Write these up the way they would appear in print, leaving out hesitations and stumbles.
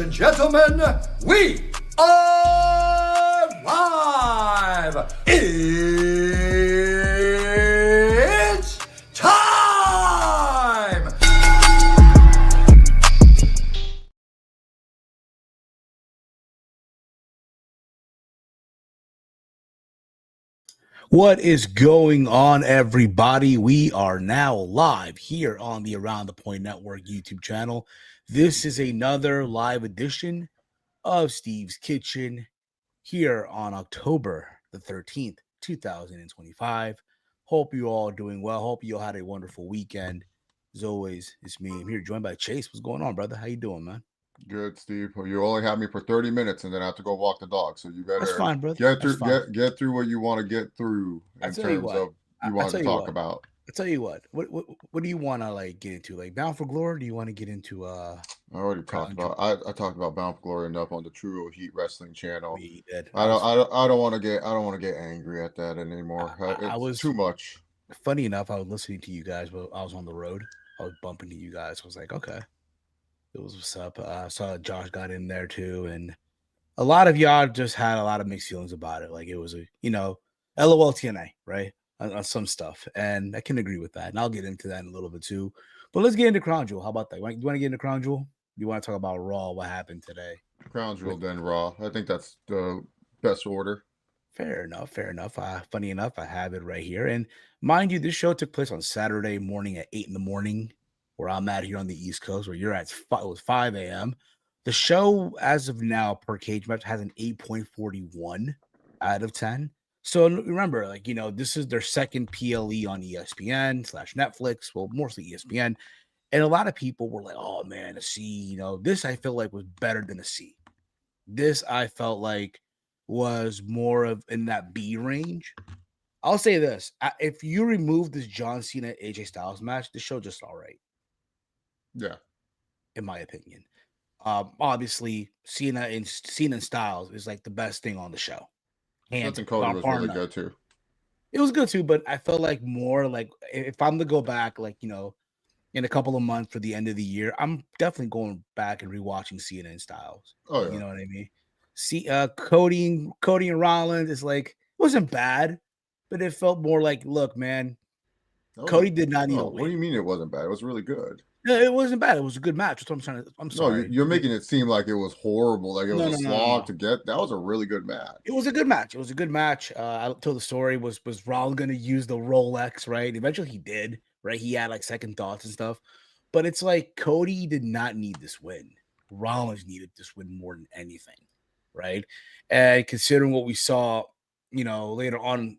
and gentlemen, we are live! It's time! What is going on, everybody? We are now live here on the Around the Point Network YouTube channel. This is another live edition of Steve's Kitchen here on October the 13th, 2025. Hope you all are doing well. Hope you all had a wonderful weekend. As always, it's me. I'm here joined by Chase. What's going on, brother? How you doing, man? Good, Steve. You only have me for 30 minutes, and then I have to go walk the dog. So you better That's fine, brother. get through what you want to get through in terms of you want to talk about. I'll tell you what do you want to get into? Like Bound for Glory? Or do you want to get into I already talked about I talked about Bound for Glory enough on the True Heat Wrestling channel. We did. I don't want to get angry at that anymore. It's too much. Funny enough, I was listening to you guys while I was on the road. I was bumping to you guys. I was like, okay. It was what's up. I saw Josh got in there too, and a lot of y'all just had a lot of mixed feelings about it. Like it was LOL TNA, right? On some stuff, and I can agree with that. And I'll get into that in a little bit too. But let's get into Crown Jewel. How about that? You want to get into Crown Jewel? You want to talk about Raw? What happened today? Crown Jewel, then Raw. I think that's the best order. Fair enough. Funny enough, I have it right here. And mind you, this show took place on Saturday morning at 8 a.m. where I'm at here on the East Coast, where you're at. It was 5 a.m. The show, as of now, per Cage Match, has an 8.41 out of 10. So remember, this is their second PLE on ESPN/Netflix. Well, mostly ESPN. And a lot of people were like, oh, man, a C, this I feel like was better than a C. This I felt like was more of in that B range. I'll say this. If you remove this John Cena AJ Styles match, the show just all right. Yeah. In my opinion. Obviously, Cena and Styles is like the best thing on the show. Something Cody was really good too. It was good too, but I felt like more like if I'm to go back, in a couple of months for the end of the year, I'm definitely going back and rewatching Cena and Styles. Oh, yeah. You know what I mean? See, Cody and Rollins is it wasn't bad, but it felt more like, look, man, Cody did not need a win. What do you mean it wasn't bad? It was really good. No, it wasn't bad. It was a good match. That's what I'm sorry. No, you're making it seem like it was horrible. Like it was a slog to get. That was a really good match. It was a good match. I told the story was Rollins going to use the Rolex, right? Eventually he did, right? He had second thoughts and stuff. But it's like Cody did not need this win. Rollins needed this win more than anything, right? And considering what we saw, later on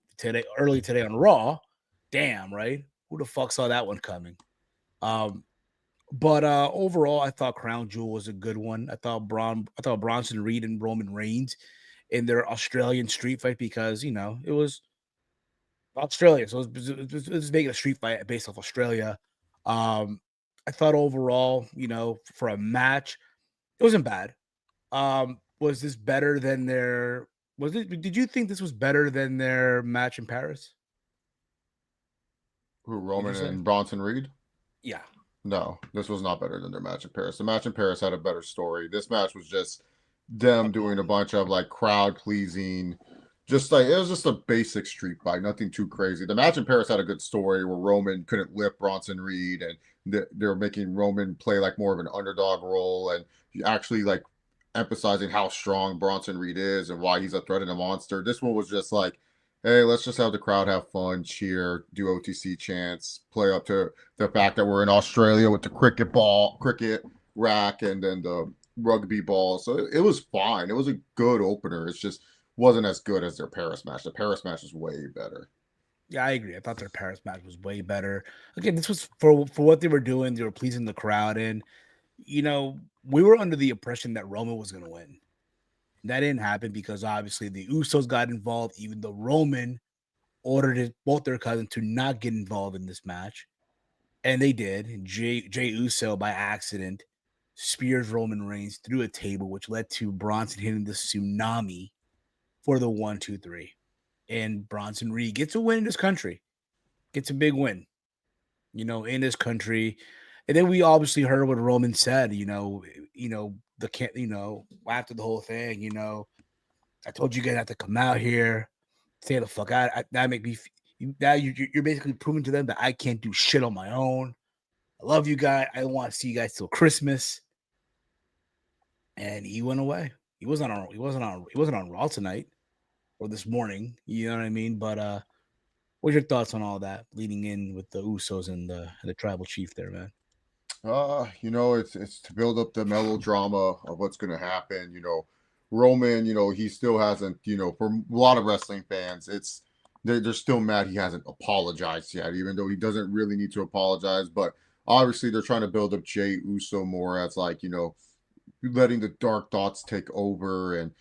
early today on Raw, damn, right? Who the fuck saw that one coming? But overall, I thought Crown Jewel was a good one. I thought Bronson Reed and Roman Reigns in their Australian street fight because it was Australia, so it was making a street fight based off Australia. I thought overall, for a match, it wasn't bad. Was this better than their? Did you think this was better than their match in Paris? Who, Roman and Bronson Reed? Yeah. No, this was not better than their match in Paris. The match in Paris had a better story. This match was just them doing a bunch of crowd pleasing, it was just a basic street fight, nothing too crazy. The match in Paris had a good story where Roman couldn't lift Bronson Reed, and they're making Roman play more of an underdog role, and actually emphasizing how strong Bronson Reed is and why he's a threat and a monster. This one was just hey, let's just have the crowd have fun, cheer, do OTC chants, play up to the fact that we're in Australia with the cricket rack, and then the rugby ball. So it was fine. It was a good opener. It just wasn't as good as their Paris match. The Paris match was way better. Yeah, I agree. I thought their Paris match was way better. Again, this was for what they were doing. They were pleasing the crowd, and we were under the impression that Roman was going to win. That didn't happen because obviously the Usos got involved, even though Roman ordered both their cousins to not get involved in this match. And they did. And Jay Uso, by accident, spears Roman Reigns through a table, which led to Bronson hitting the tsunami for the 1-2-3. And Bronson Reed gets a win in this country. Gets a big win, in this country. And then we obviously heard what Roman said, after the whole thing, I told you guys not to come out here, stay the fuck out. That make me now you're basically proving to them that I can't do shit on my own. I love you guys. I don't want to see you guys till Christmas. And he went away. He wasn't on Raw tonight or this morning. You know what I mean? But what's your thoughts on all that leading in with the Usos and the tribal chief there, man? It's to build up the melodrama of what's going to happen. Roman, he still hasn't, for a lot of wrestling fans, they're still mad he hasn't apologized yet, even though he doesn't really need to apologize. But obviously, they're trying to build up Jey Uso more as letting the dark thoughts take over, and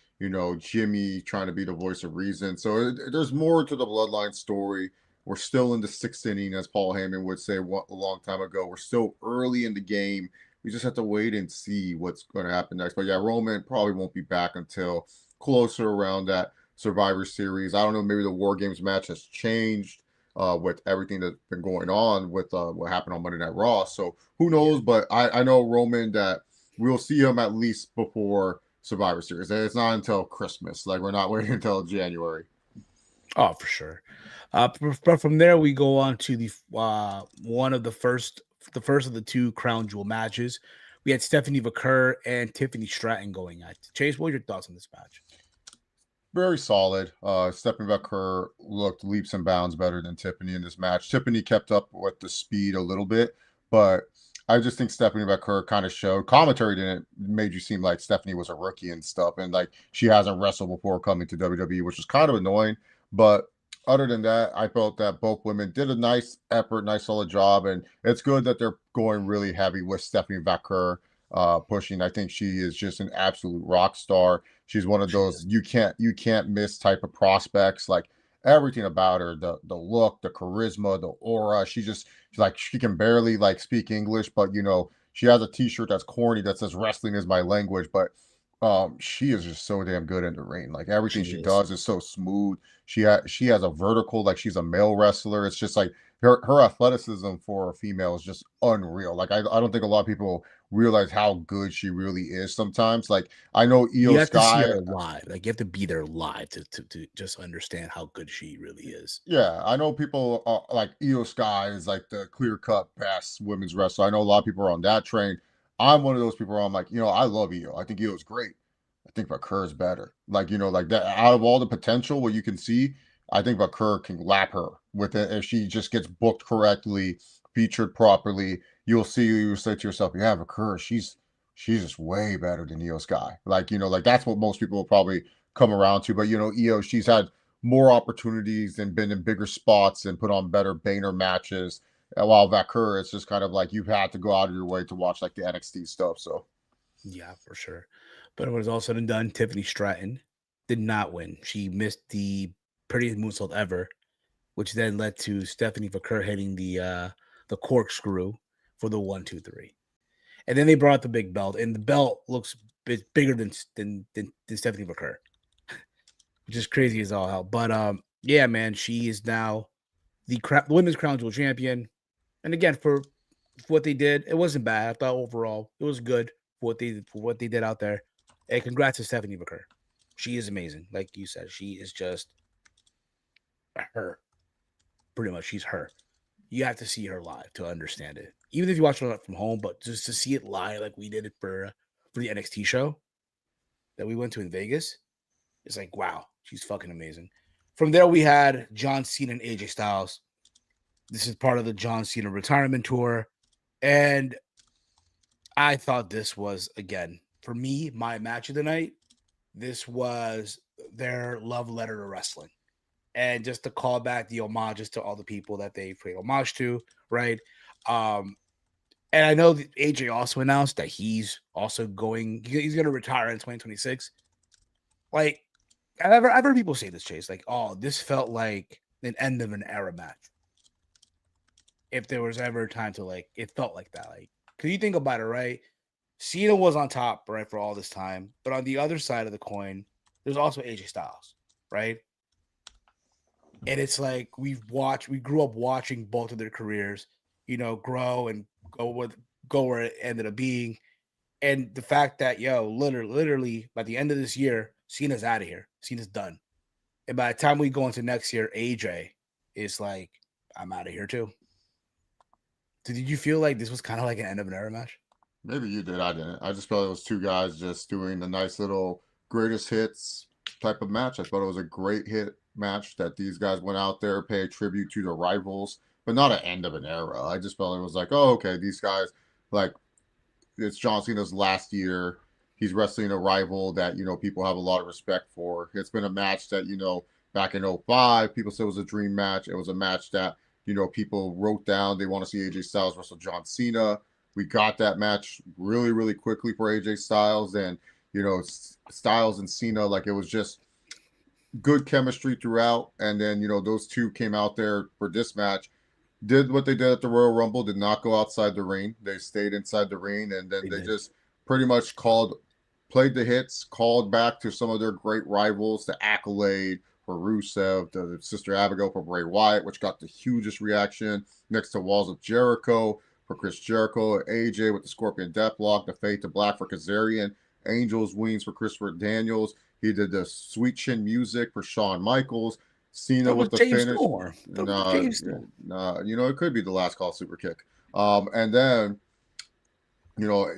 Jimmy trying to be the voice of reason. So there's more to the bloodline story. We're still in the sixth inning, as Paul Heyman would say a long time ago. We're still early in the game. We just have to wait and see what's going to happen next. But yeah, Roman probably won't be back until closer around that Survivor Series. I don't know, maybe the War Games match has changed with everything that's been going on with what happened on Monday Night Raw. So who knows? But I know Roman that we'll see him at least before Survivor Series. It's not until Christmas. Like, we're not waiting until January. Oh, for sure. But from there, we go on to the one of the first of the two Crown Jewel matches. We had Stephanie McCurr and Tiffany Stratton going at Chase. What are your thoughts on this match? Very solid. Stephanie McCurr looked leaps and bounds better than Tiffany in this match. Tiffany kept up with the speed a little bit, but I just think Stephanie McCurr kind of showed. Commentary didn't made you seem like Stephanie was a rookie and stuff, and like she hasn't wrestled before coming to WWE, which was kind of annoying. But other than that, I felt that both women did a nice effort, nice solid job, and it's good that they're going really heavy with Stephanie McCurr pushing. I think she is just an absolute rock star. She's one of those you can't miss type of prospects. Like, everything about her, the look, the charisma, the aura. She's like, she can barely like speak English, but she has a t-shirt that's corny that says wrestling is my language, but she is just so damn good in the ring. Like, everything she does is so smooth. She has a vertical, like she's a male wrestler. It's just like her athleticism for a female is just unreal. Like, I don't think a lot of people realize how good she really is sometimes. Like, I know You have to see Sky. her live. Like, you have to be there live to just understand how good she really is. Yeah, I know people like Sky is like the clear-cut best women's wrestler. I know a lot of people are on that train. I'm one of those people where I'm like, I love Io. I think Io's great. I think McCurr is better. Like, like that, out of all the potential, what you can see, I think McCurr can lap her with it if she just gets booked correctly, featured properly. You'll say to yourself, yeah, McCurr, she's just way better than Io Sky. Like, like that's what most people will probably come around to. But Io, she's had more opportunities and been in bigger spots and put on better Boehner matches. While McCurr, it's just kind of like you've had to go out of your way to watch like the NXT stuff. So yeah, for sure. But when it was all said and done, Tiffany Stratton did not win. She missed the prettiest moonsault ever, which then led to Stephanie McCurr hitting the corkscrew for the 1, 2, 3. And then they brought out the big belt, and the belt looks bigger than Stephanie McCurr, which is crazy as all hell. But yeah, man, she is now the women's Crown Jewel champion. And again, for what they did, it wasn't bad. I thought overall it was good for what they did out there. And congrats to Stephanie McCurr. She is amazing. Like you said, she is just her. Pretty much, she's her. You have to see her live to understand it. Even if you watch it from home, but just to see it live like we did it for the NXT show that we went to in Vegas, it's like, wow, she's fucking amazing. From there, we had John Cena and AJ Styles. This is part of the John Cena retirement tour. And I thought this was, again, for me, my match of the night. This was their love letter to wrestling. And just to call back the homages to all the people that they paid homage to, right? And I know that AJ also announced that he's also going to retire in 2026. Like, I've heard people say this, Chase, like, oh, this felt like an end of an era match. If there was ever a time to, like, it felt like that. Like, because you think about it, right? Cena was on top, right, for all this time. But on the other side of the coin, there's also AJ Styles, right? And it's like we grew up watching both of their careers, grow and go where it ended up being. And the fact that, literally by the end of this year, Cena's out of here. Cena's done. And by the time we go into next year, AJ is like, I'm out of here too. So did you feel like this was kind of like an end of an era match? Maybe you did. I didn't. I just felt it was two guys just doing a nice little greatest hits type of match. I thought it was a great hit match that these guys went out there, pay a tribute to their rivals, but not an end of an era. I just felt it was like, oh, okay, these guys, like, it's John Cena's last year. He's wrestling a rival that, people have a lot of respect for. It's been a match that, back in '05, people said it was a dream match. It was a match that, people wrote down. They want to see AJ Styles wrestle John Cena. We got that match really, really quickly for AJ Styles. And, Styles and Cena, like, it was just good chemistry throughout. And then, those two came out there for this match, did what they did at the Royal Rumble, did not go outside the ring. They stayed inside the ring, and then they just pretty much played the hits, called back to some of their great rivals, the Accolade for Rusev, the Sister Abigail for Bray Wyatt, which got the hugest reaction, next to Walls of Jericho for Chris Jericho, AJ with the Scorpion Deathlock, the Fade to Black for Kazarian, Angels Wings for Christopher Daniels. He did the Sweet Chin Music for Shawn Michaels. Cena with the James finish. Storm. It could be the last call super kick. And then,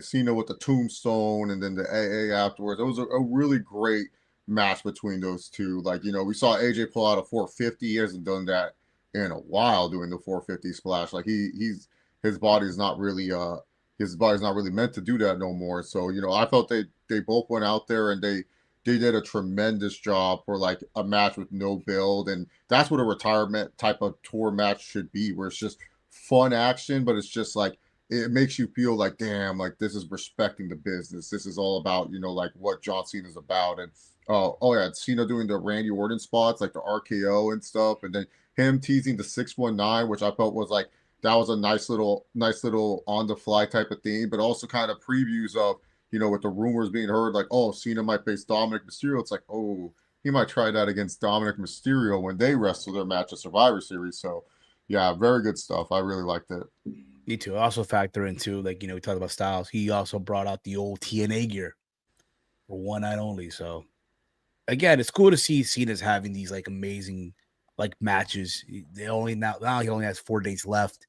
Cena with the Tombstone, and then the AA afterwards. It was a really great match between those two. Like, we saw AJ pull out a 450. He hasn't done that in a while, doing the 450 splash. Like, his body's not really meant to do that no more. So, I felt they both went out there and they did a tremendous job for like a match with no build. And that's what a retirement type of tour match should be, where it's just fun action, but it's just like, it makes you feel like, damn, like this is respecting the business. This is all about, like what John Cena's about. And Cena doing the Randy Orton spots, like the RKO and stuff. And then him teasing the 619, which I felt was like, that was a nice little on the fly type of thing, but also kind of previews of, with the rumors being heard, like, oh, Cena might face Dominic Mysterio. It's like, oh, he might try that against Dominic Mysterio when they wrestle their match at Survivor Series. So, yeah, very good stuff. I really liked it. Me too. I also factor into, like, we talked about Styles. He also brought out the old TNA gear for one night only. So, again, it's cool to see Cena's having these, like, amazing, like, matches. Now he only has 4 days left.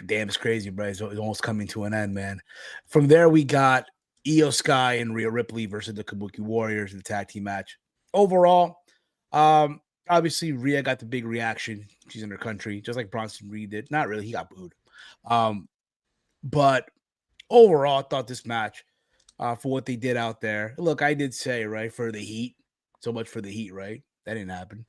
Damn, it's crazy, bro. It's almost coming to an end, man. From there, we got Io Sky and Rhea Ripley versus the Kabuki Warriors in the tag team match. Overall, obviously, Rhea got the big reaction. She's in her country, just like Bronson Reed did. Not really. He got booed. But overall, I thought this match, for what they did out there. Look, I did say, right, for the heat. So much for the heat, right? That didn't happen.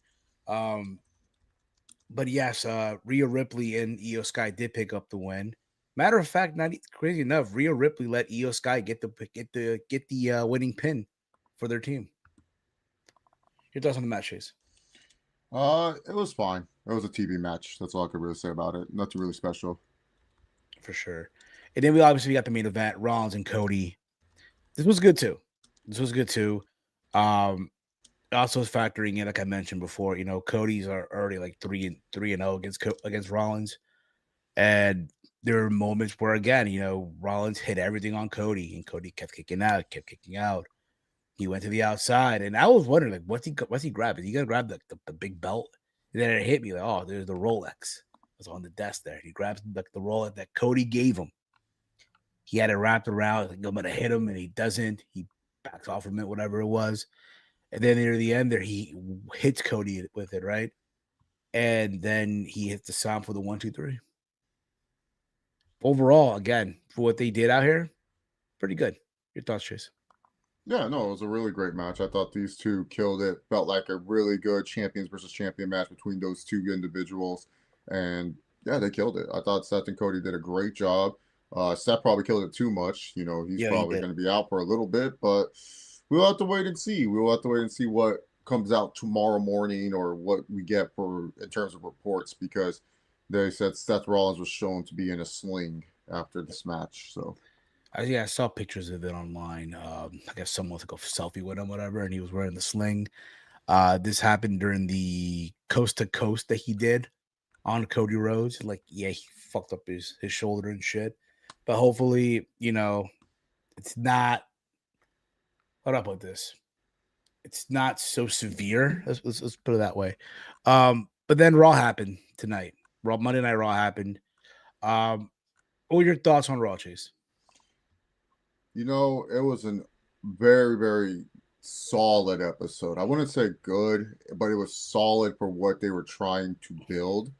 But yes, Rhea Ripley and Io Sky did pick up the win. Matter of fact, not crazy enough, Rhea Ripley let Io Sky get the winning pin for their team. Your thoughts on the match, Chase? It was fine. It was a TV match. That's all I could really say about it. Nothing really special. For sure. And then we obviously got the main event, Rollins and Cody. This was good too. Also factoring in, like I mentioned before, Cody's are already like 3-0 against Rollins, and there are moments where, again, Rollins hit everything on Cody, and Cody kept kicking out. He went to the outside, and I was wondering, like, what's he grabbing? Is he gonna grab the big belt? And then it hit me like, oh, there's the Rolex. It was on the desk there. He grabs the Rolex that Cody gave him. He had it wrapped around, like, I'm gonna hit him, and he doesn't. He backs off from it, whatever it was. And then near the end there, he hits Cody with it, right? And then he hits the sound for the 1, 2, 3. Overall, again, for what they did out here, pretty good. Your thoughts, Chase? Yeah, no, it was a really great match. I thought these two killed it. Felt like a really good champions versus champion match between those two individuals. And yeah, they killed it. I thought Seth and Cody did a great job. Seth probably killed it too much. He's probably going to be out for a little bit, but we'll have to wait and see. We'll have to wait and see what comes out tomorrow morning, or what we get in terms of reports, because they said Seth Rollins was shown to be in a sling after this match. So, I saw pictures of it online. I guess someone took a selfie with him, whatever, and he was wearing the sling. This happened during the coast to coast that he did on Cody Rhodes. Like, yeah, he fucked up his shoulder and shit. but hopefully, it's not. How do I put this? It's not so severe. Let's put it that way. But then Raw happened tonight. Monday Night Raw happened. What were your thoughts on Raw, Chase? It was a very, very solid episode. I wouldn't say good, but it was solid for what they were trying to build.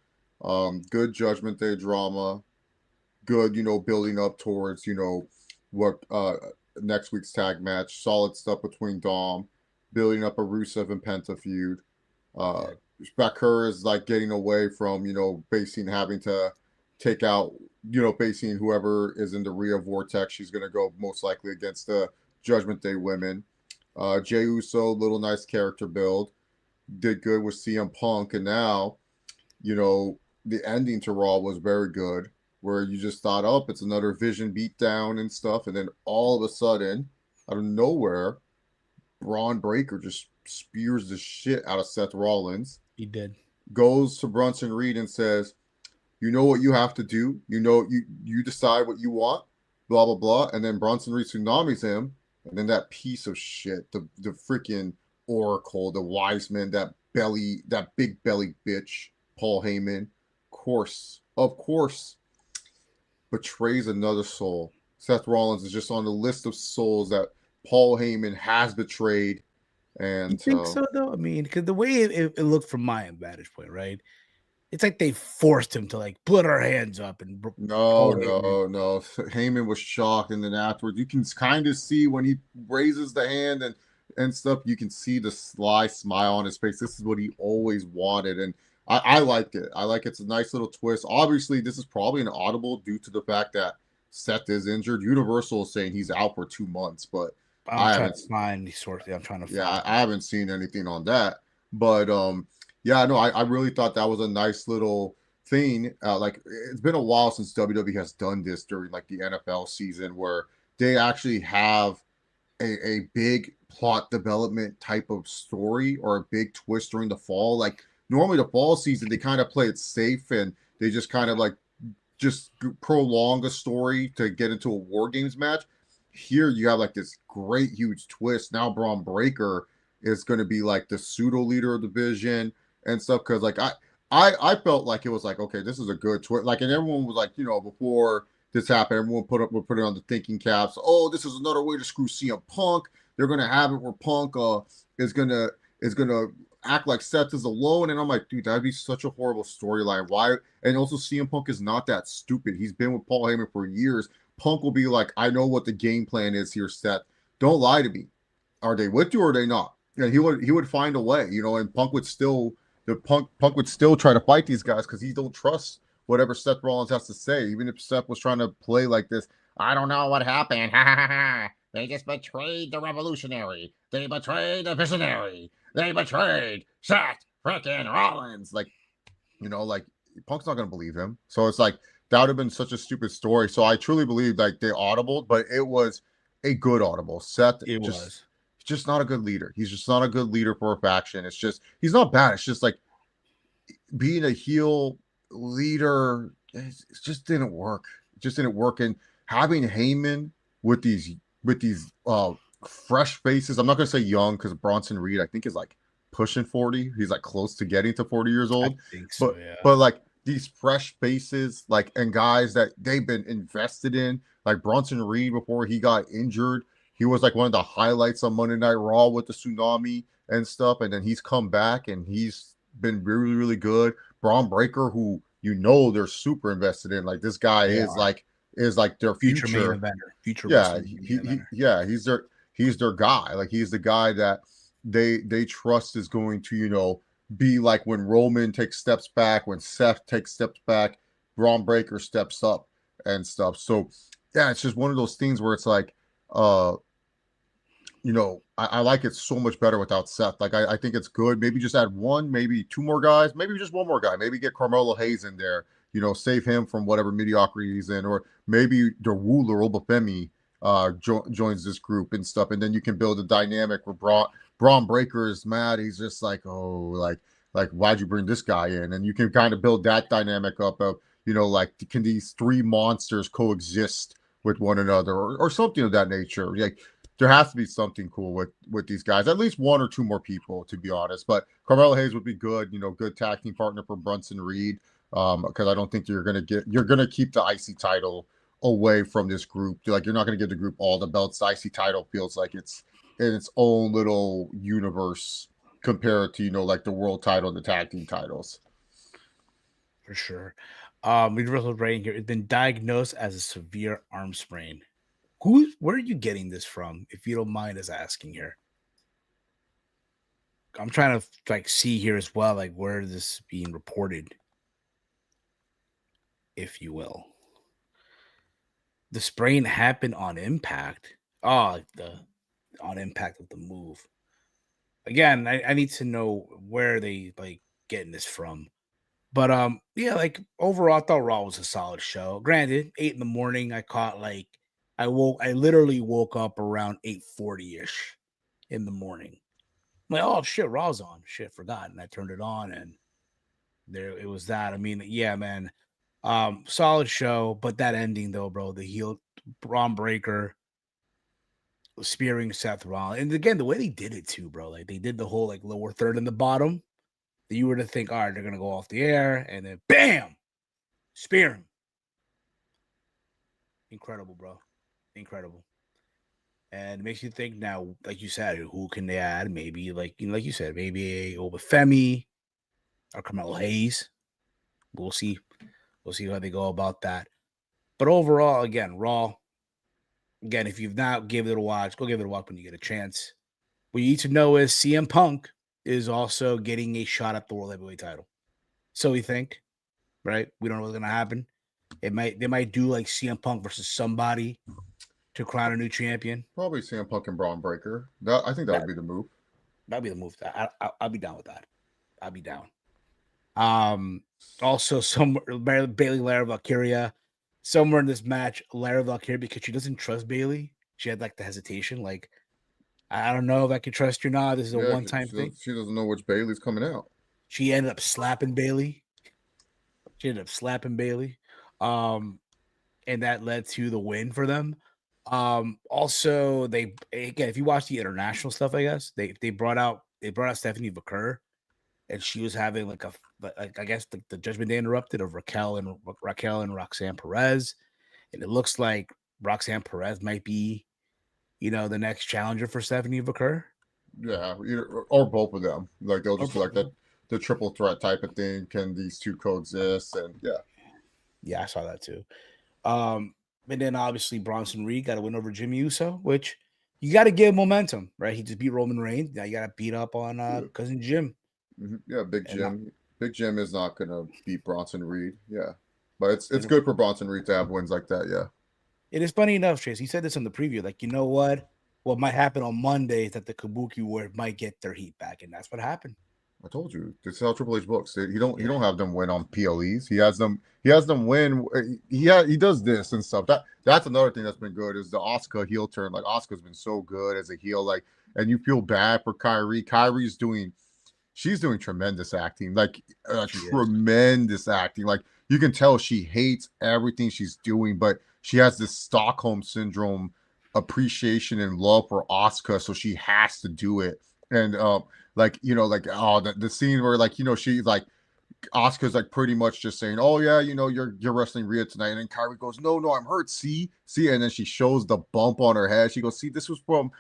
Good Judgment Day drama. Good, building up towards, what next week's tag match. Solid stuff between Dom, building up a Rusev and Penta feud. Bakura is like getting away from, basing having to take out, basing whoever is in the Rhea Vortex. She's going to go most likely against the Judgment Day women. Jey Uso, little nice character build. Did good with CM Punk. And now, the ending to Raw was very good, where you just thought, oh, it's another Vision beatdown and stuff. And then all of a sudden, out of nowhere, Braun Breaker just spears the shit out of Seth Rollins. He did. Goes to Bronson Reed and says, you know what you have to do. You decide what you want, blah, blah, blah. And then Bronson Reed tsunamis him. And then that piece of shit, the freaking Oracle, the Wiseman, that big belly bitch, Paul Heyman, of course, betrays another soul. Seth Rollins is just on the list of souls that Paul Heyman has betrayed. And you think so, though? I mean, because the way it looked from my vantage point, right? It's like they forced him to like put our hands up and no. Heyman was shocked, and then afterwards, you can kind of see when he raises the hand and stuff. You can see the sly smile on his face. This is what he always wanted, and I liked it. It's a nice little twist. Obviously, this is probably an audible due to the fact that Seth is injured. Universal is saying he's out for 2 months, but I haven't seen anything on that, but I really thought that was a nice little thing. Like, it's been a while since WWE has done this during like the NFL season, where they actually have a big plot development type of story or a big twist during the fall. Like, normally the fall season, they kind of play it safe and they just kind of like just prolong a story to get into a War Games match. Here you have like this great huge twist. Now Braun Breaker is going to be like the pseudo leader of the division and stuff, because like I felt like it was like, okay, this is a good twist. Like, and everyone was like, before this happened, everyone would put it on the thinking caps. Oh, this is another way to screw CM Punk. They're gonna have it where Punk is gonna act like Seth is alone. And I'm like, dude, that'd be such a horrible storyline. Why? And also, CM Punk is not that stupid. He's been with Paul Heyman for years. Punk will be like, I know what the game plan is here, Seth. Don't lie to me. Are they with you or are they not? And he would find a way, and Punk would still try to fight these guys because he don't trust whatever Seth Rollins has to say. Even if Seth was trying to play like this, I don't know what happened. They just betrayed the revolutionary. They betrayed the visionary. They betrayed Seth freaking Rollins. Like, Punk's not going to believe him. So it's like, that would have been such a stupid story. So I truly believe like they audibled, but it was a good audible. Seth was just not a good leader. He's just not a good leader for a faction. It's just, he's not bad. It's just like being a heel leader, it just didn't work. It just didn't work. And having Heyman with these fresh faces, I'm not going to say young, because Bronson Reed, I think, is like pushing 40. He's like close to getting to 40 years old. I think so, but like these fresh faces, like, and guys that they've been invested in, like Bronson Reed before he got injured. He was like one of the highlights on Monday Night Raw with the tsunami and stuff. And then he's come back and he's been really, really good. Braun Breaker, who they're super invested in. Like, this guy is like their future main eventer. He's their guy. Like, he's the guy that they trust is going to, be like when Roman takes steps back, when Seth takes steps back, Braun Breaker steps up and stuff. So yeah, it's just one of those things where it's like, I like it so much better without Seth. Like, I think it's good. Maybe just add one, maybe two more guys, maybe just one more guy. Maybe get Carmelo Hayes in there, save him from whatever mediocrity he's in, or maybe the ruler Obafemi joins this group and stuff, and then you can build a dynamic where Braun Breaker is mad. He's just like, oh, like why'd you bring this guy in? And you can kind of build that dynamic up of, like can these three monsters coexist with one another, or something of that nature. Like there has to be something cool with these guys, at least one or two more people, to be honest. But Carmelo Hayes would be good, good tag team partner for Brunson Reed, because I don't think you're gonna keep the IC title away from this group. Like you're not gonna give the group all the belts. The IC title feels like it's in its own little universe compared to like the world title and the tag team titles. For sure. Universal Brain here has been diagnosed as a severe arm sprain. Where are you getting this from, if you don't mind us asking here? I'm trying to see here as well, where is this being reported, if you will. The sprain happened on impact. On impact of the move. Again, I need to know where they getting this from. But overall, I thought Raw was a solid show. Granted, 8 a.m, I caught I literally woke up around 8:40-ish in the morning. I'm like, oh shit, Raw's on. Shit, forgot. And I turned it on and there it was that. I mean, yeah, man. Solid show, but that ending though, bro, the heel Braun Breaker spearing Seth Rollins. And again, the way they did it too, bro. They did the whole lower third and the bottom. You were to think, all right, they're gonna go off the air, and then bam, spear him. Incredible, bro. Incredible. And it makes you think now, like you said, who can they add? Maybe like you said, maybe a Obafemi or Carmelo Hayes. We'll see. We'll see how they go about that. But overall, again, Raw. Again, if you've not given it a watch, go give it a watch when you get a chance. What you need to know is CM Punk is also getting a shot at the World Heavyweight title. So we think, right? We don't know what's going to happen. They might do CM Punk versus somebody to crown a new champion. Probably CM Punk and Braun Breaker. I think that would be the move. That'd be the move. I'll be down with that. I'll be down. Also, Bayley Lara Valkyria. Somewhere in this match, Lara Valkyria, because she doesn't trust Bayley, she had the hesitation. I don't know if I can trust you or not. This is a one-time thing. She doesn't know which Bayley's coming out. She ended up slapping Bayley. And that led to the win for them. Also, again, if you watch the international stuff, I guess they brought out Stephanie Vaquer, and she was having I guess the Judgment Day interrupted of Raquel and Roxanne Perez, and it looks like Roxanne Perez might be, the next challenger for Stephanie Vaquer. Yeah, or both of them. They'll just do the triple threat type of thing. Can these two coexist? And yeah, I saw that too. And then obviously Bronson Reed got a win over Jimmy Uso, which you got to give momentum, right? He just beat Roman Reigns. Now you got to beat up on cousin Jim. Mm-hmm. Yeah, Big Jim. Big Jim is not going to beat Bronson Reed. Yeah, but it's good for Bronson Reed to have wins like that. Yeah. It is funny enough, Chase. He said this in the preview. You know what? What might happen on Monday is that the Kabuki Warriors might get their heat back, and that's what happened. I told you. This is how Triple H books. He don't have them win on PLEs. He has them win. He does this and stuff. That's another thing that's been good is the Asuka heel turn. Asuka's been so good as a heel. And you feel bad for Kyrie. She's doing tremendous acting. Tremendous acting. You can tell she hates everything she's doing, but she has this Stockholm syndrome appreciation and love for Asuka, so she has to do it. And the scene where she Asuka's pretty much just saying, oh yeah, you're wrestling Rhea tonight, and then Kyrie goes, no, I'm hurt, see, and then she shows the bump on her head. She goes, see, this was from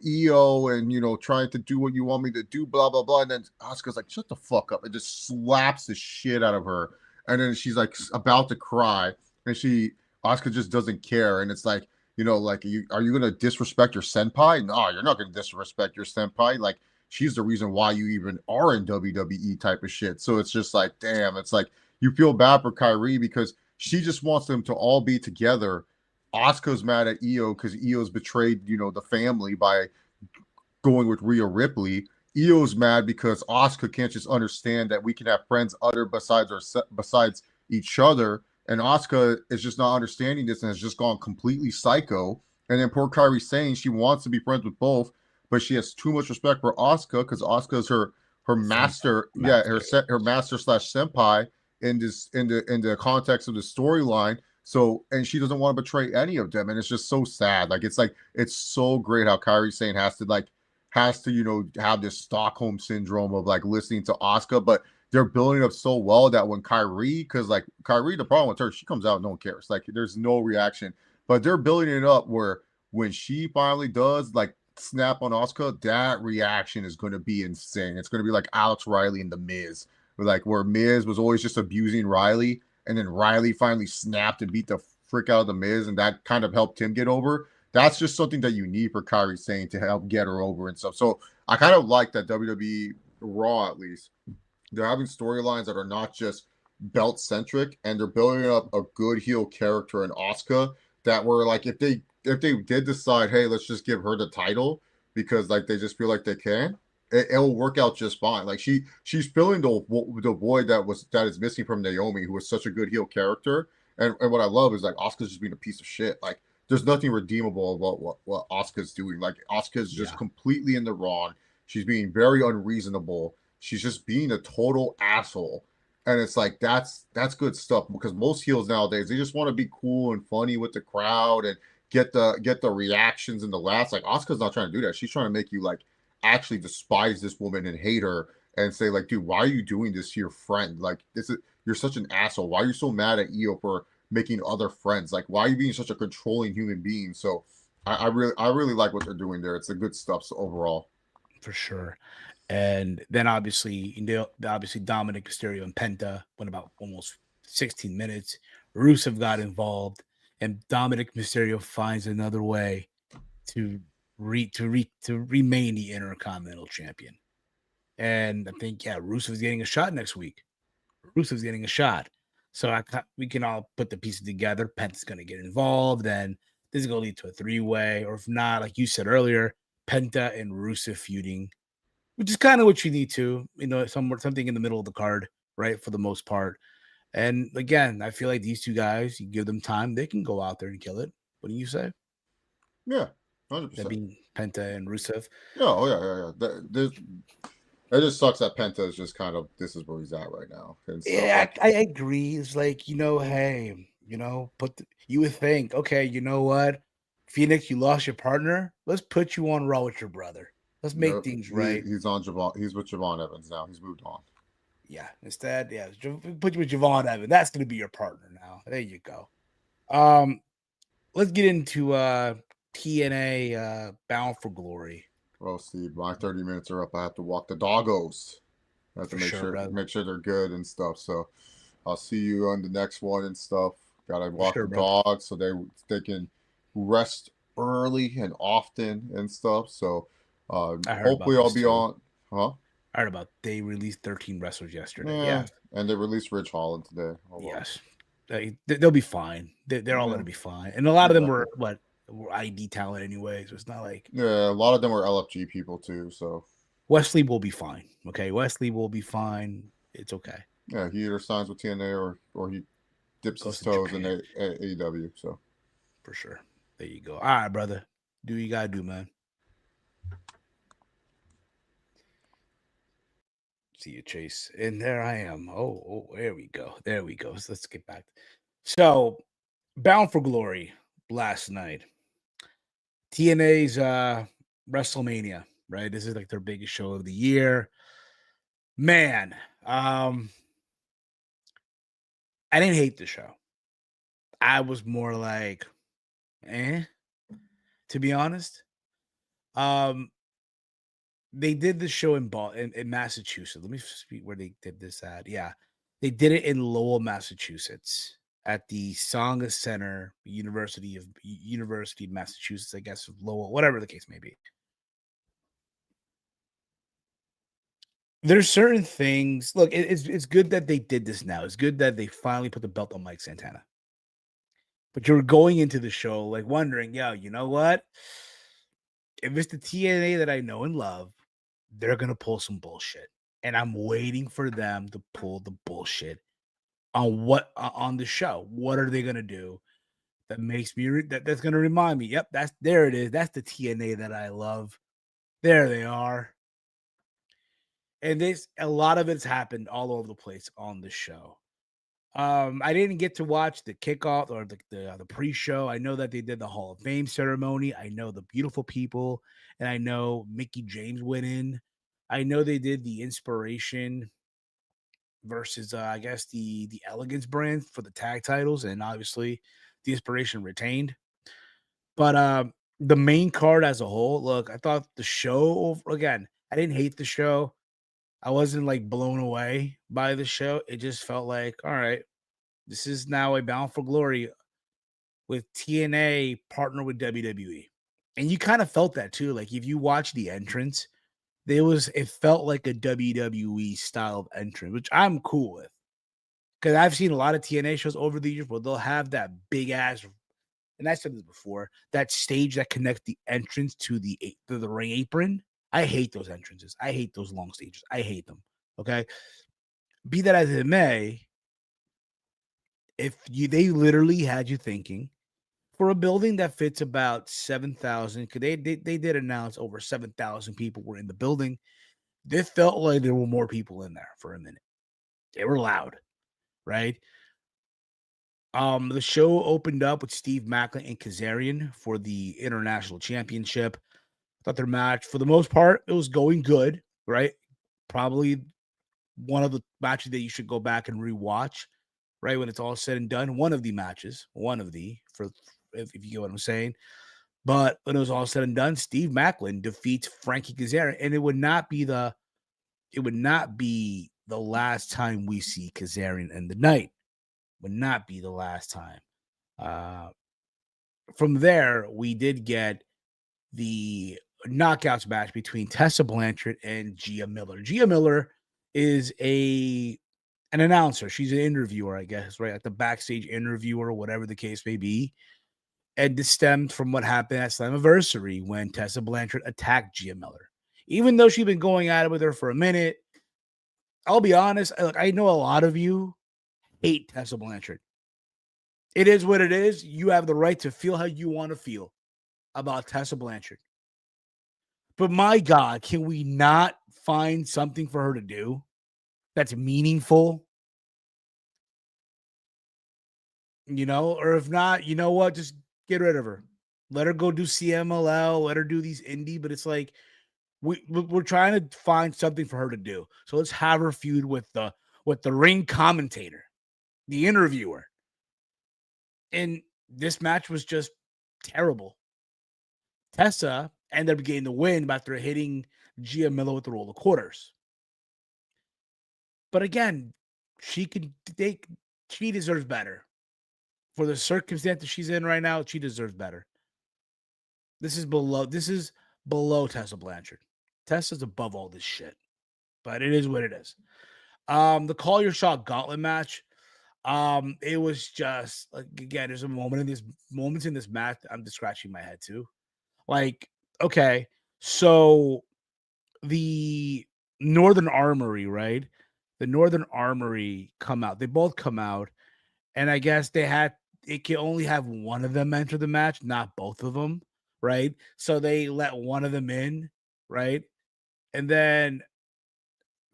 EO and trying to do what you want me to do, blah blah blah. And then Asuka's shut the fuck up, and just slaps the shit out of her. And then she's about to cry, and Asuka just doesn't care. And it's are you gonna disrespect your senpai? No, you're not gonna disrespect your senpai. She's the reason why you even are in WWE type of shit. So it's just damn, it's you feel bad for Kyrie because she just wants them to all be together. Asuka's mad at Io because Io's betrayed, the family by going with Rhea Ripley. Io's mad because Asuka can't just understand that we can have friends besides each other. And Asuka is just not understanding this and has just gone completely psycho. And then poor Kairi saying she wants to be friends with both, but she has too much respect for Asuka because Asuka is her master, her master / senpai. in the context of the storyline. So, and she doesn't want to betray any of them, and it's just so sad. Like it's so great how Kairi Sane has to have this Stockholm syndrome of like listening to Asuka, but they're building up so well that when Kyrie, because like Kyrie, the problem with her, she comes out, no one cares. Like there's no reaction, but they're building it up where when she finally does like snap on Asuka, that reaction is going to be insane. It's going to be like Alex Riley and The Miz, where Miz was always just abusing Riley, and then Riley finally snapped and beat the frick out of The Miz, and that kind of helped him get over. That's just something that you need for Kairi Sane to help get her over and stuff. So I kind of like that WWE Raw, at least, they're having storylines that are not just belt centric, and they're building up a good heel character in Asuka that were like, if they did decide, hey, let's just give her the title because like they just feel like they can, it'll work out just fine. Like she's filling the void that is missing from Naomi, who was such a good heel character. And what I love is like Asuka's just being a piece of shit. Like there's nothing redeemable about what Asuka's doing. Like Asuka's just completely in the wrong. She's being very unreasonable. She's just being a total asshole. And it's like that's good stuff, because most heels nowadays, they just want to be cool and funny with the crowd and get the reactions and the laughs. Like Asuka's not trying to do that. She's trying to make you like actually despise this woman and hate her and say like, dude, why are you doing this to your friend? Like you're such an asshole. Why are you so mad at Io for making other friends? Like, why are you being such a controlling human being? So I really like what they're doing there. It's the good stuff overall. For sure. And then obviously Dominic Mysterio and Penta went about almost 16 minutes. Rusev got involved, and Dominic Mysterio finds another way to remain the Intercontinental Champion. And I think Rusev's getting a shot next week. Rusev's getting a shot. So we can all put the pieces together. Penta's going to get involved, and this is going to lead to a 3-way, or if not, like you said earlier, Penta and Rusev feuding, which is kind of what you need to, something in the middle of the card, right, for the most part. And again, I feel like these two guys, you give them time, they can go out there and kill it. What do you say? Yeah, 100%. That being Penta and Rusev. Yeah. It just sucks that Penta is just kind of, this is where he's at right now. I agree. It's like, hey, you would think, okay, you know what, Phoenix, you lost your partner. Let's put you on Raw with your brother. Let's make things right. He's on Javon. He's with Javon Evans now. He's moved on. Yeah. Instead, put you with Javon Evans. That's going to be your partner now. There you go. Let's get into TNA Bound for Glory. Well, Steve, my 30 minutes are up. I have to walk the doggos. I have to make sure they're good and stuff. So I'll see you on the next one and stuff. Gotta walk the dogs so they can rest early and often and stuff. So hopefully I'll be on. Huh? I heard about they released 13 wrestlers yesterday. Yeah. And they released Ridge Holland today. Yes. They'll be fine. They're all going to be fine. And a lot of them were ID talent anyway. So it's not like. Yeah, a lot of them were LFG people too. So Wesley will be fine. Okay. Wesley will be fine. It's okay. Yeah. He either signs with TNA or he dips his toes in AEW. So for sure. There you go. All right, brother. Do what you got to do, man. See you, Chase. And there I am. Oh, there we go. So let's get back. So, Bound for Glory last night. TNA's WrestleMania, right? This is like their biggest show of the year. Man, I didn't hate the show. I was more like, to be honest. They did the show in Massachusetts. Let me speak where they did this at. Yeah, they did it in Lowell, Massachusetts, at the Sangha Center, University of Massachusetts, I guess, of Lowell, whatever the case may be. There's certain things. Look, it's good that they did this now. It's good that they finally put the belt on Mike Santana. But you're going into the show like wondering, you know what? If it's the TNA that I know and love, they're going to pull some bullshit. And I'm waiting for them to pull the bullshit on the show. What are they going to do that makes me that's going to remind me, yep, there it is. That's the TNA that I love. There they are. And a lot of it's happened all over the place on the show. I didn't get to watch the kickoff or the pre-show. I know that they did the Hall of Fame ceremony. I know the beautiful people, and I know Mickey James went in. I know they did the Inspiration versus I guess the Elegance brand for the tag titles, and obviously the Inspiration retained. But the main card as a whole, look, I thought the show again. I didn't hate the show. I wasn't like blown away by the show. It just felt like, all right, this is now a Bound for Glory with TNA partner with WWE. And you kind of felt that too. Like if you watch the entrance, it felt like a WWE style of entrance, which I'm cool with. Because I've seen a lot of TNA shows over the years where they'll have that big ass, and I said this before, that stage that connects the entrance to the ring apron. I hate those entrances. I hate those long stages. I hate them. Okay. Be that as it may, they literally had you thinking for a building that fits about 7,000, because they did announce over 7,000 people were in the building. They felt like there were more people in there for a minute. They were loud, right? The show opened up with Steve Macklin and Kazarian for the International Championship. I thought their match, for the most part, it was going good, right? Probably one of the matches that you should go back and rewatch, right? When it's all said and done. One of the matches, if you get what I'm saying. But when it was all said and done, Steve Macklin defeats Frankie Kazarian, and it would not be the last time we see Kazarian in the night. Would not be the last time. From there, we did get the knockouts match between Tessa Blanchard and Gia Miller. Gia Miller is an announcer. She's an interviewer, I guess, right? Like the backstage interviewer, whatever the case may be. And this stemmed from what happened at Slammiversary when Tessa Blanchard attacked Gia Miller. Even though she'd been going at it with her for a minute, I'll be honest, I know a lot of you hate Tessa Blanchard. It is what it is. You have the right to feel how you want to feel about Tessa Blanchard. But my God, can we not find something for her to do that's meaningful? Or if not, you know what? Just get rid of her. Let her go do CMLL. Let her do these indie. But it's like we're trying to find something for her to do. So let's have her feud with the ring commentator, the interviewer. And this match was just terrible. Tessa ended up getting the win after hitting Gia Miller with the roll of quarters. But again, she deserves better. For the circumstances she's in right now, she deserves better. This is below Tessa Blanchard. Tessa's above all this shit. But it is what it is. The Call Your Shot Gauntlet match. It was just like, again, there's moments in this match I'm just scratching my head too. Like, okay, so the Northern Armory, right? The Northern Armory come out. They both come out, and I guess it can only have one of them enter the match, not both of them, right? So they let one of them in, right? And then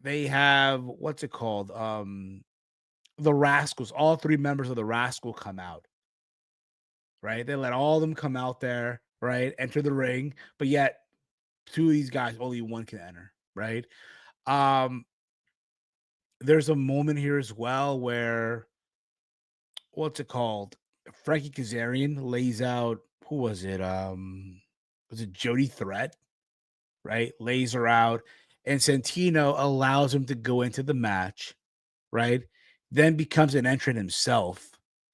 they have what's it called? The Rascals, all three members of the Rascal come out, right? They let all of them come out there, right? Enter the ring, but yet two of these guys, only one can enter, right? There's a moment here as well where what's it called? Frankie Kazarian lays out, who was it? Was it Jody Threat? Right? Lays her out, and Santino allows him to go into the match, right? Then becomes an entrant himself,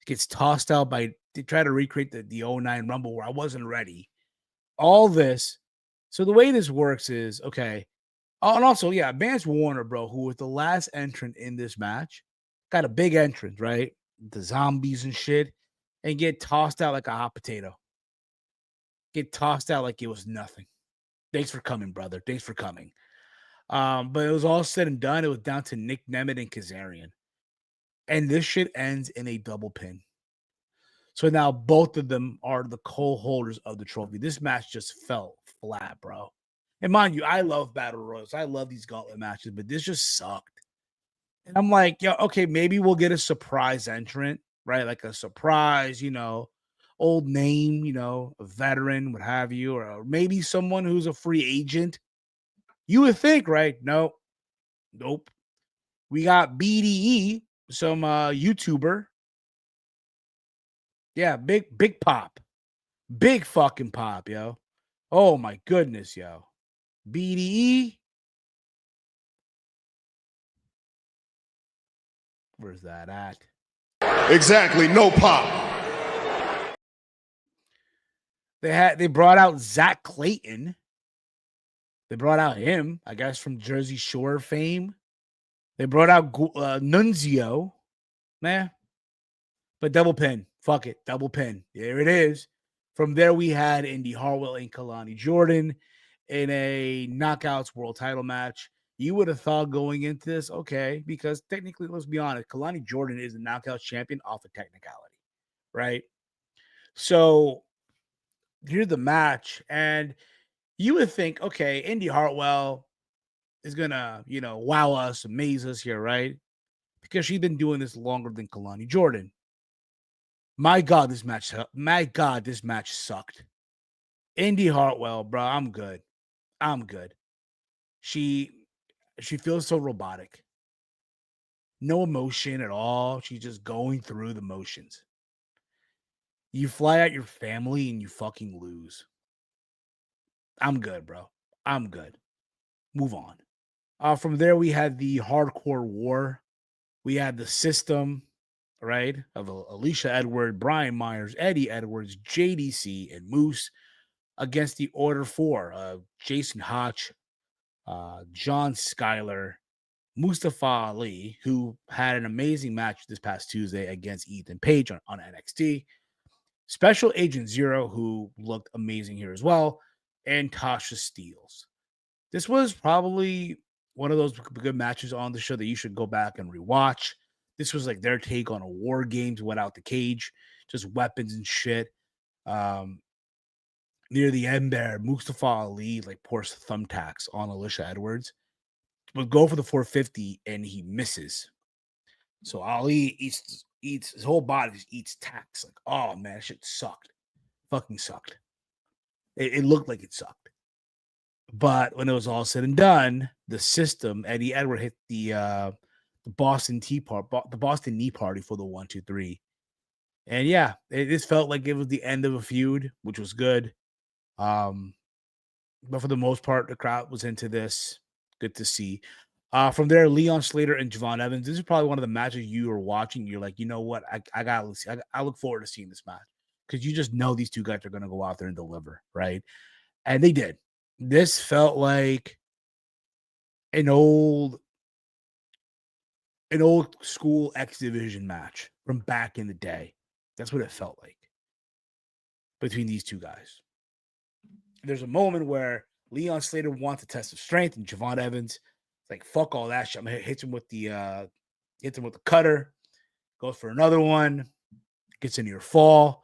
gets tossed out they try to recreate the 09 Rumble where I wasn't ready. All this. So the way this works is, okay. Oh, and also, yeah, Vance Warner, bro, who was the last entrant in this match, got a big entrance, right? The zombies and shit, and get tossed out like a hot potato. Get tossed out like it was nothing. Thanks for coming, brother. Thanks for coming. But it was all said and done. It was down to Nick Nemeth and Kazarian. And this shit ends in a double pin. So now both of them are the co-holders of the trophy. This match just fell flat, bro. And mind you, I love battle royals. I love these gauntlet matches, but this just sucked. And I'm like, yeah, okay, maybe we'll get a surprise entrant, right? Like a surprise, old name, a veteran, what have you, or maybe someone who's a free agent. You would think, right? No, nope. We got BDE, some YouTuber. Yeah, big pop. Big fucking pop, yo. Oh my goodness, yo. BDE. Where's that at? Exactly, no pop. They brought out Zach Clayton. They brought out him, I guess, from Jersey Shore fame. They brought out Nunzio. Nah. But double pin. Fuck it. Double pin. There it is. From there, we had Indy Hartwell and Kalani Jordan in a Knockouts World title match. You would have thought going into this, okay, because technically, let's be honest, Kalani Jordan is the Knockouts champion off of technicality, right? So here's the match, and you would think, okay, Indy Hartwell is gonna, wow us, amaze us here, right? Because she's been doing this longer than Kalani Jordan. My God, this match sucked. Indy Hartwell, bro, I'm good. She feels so robotic. No emotion at all. She's just going through the motions. You fly out your family and you fucking lose. I'm good, bro. I'm good. Move on. From there, we had the Hardcore War. We had the System, right, of Alicia Edwards, Brian Myers, Eddie Edwards, JDC, and Moose against the Order 4, Jason Hotch, John Schuyler, Mustafa Ali, who had an amazing match this past Tuesday against Ethan Page on NXT, Special Agent Zero, who looked amazing here as well, and Tasha Steelz. This was probably one of those good matches on the show that you should go back and rewatch. This was like their take on a War Games without the cage, just weapons and shit. Near the end there, Mustafa Ali pours thumbtacks on Alicia Edwards. Would go for the 450 and he misses. So Ali eats his whole body just eats tacks. Like, oh man, shit sucked. Fucking sucked. It looked like it sucked. But when it was all said and done, the System, Eddie Edwards hit the Boston Knee Party for the 1, 2, 3. And yeah, it just felt like it was the end of a feud, which was good. But for the most part, the crowd was into this. Good to see. From there, Leon Slater and Javon Evans. This is probably one of the matches you are watching. You're like, you know what? I look forward to seeing this match because you just know these two guys are going to go out there and deliver, right? And they did. This felt like an old school X Division match from back in the day. That's what it felt like between these two guys. There's a moment where Leon Slater wants to test his strength, and Javon Evans like, fuck all that shit. I'm gonna hit him with the cutter, goes for another one, gets a near fall.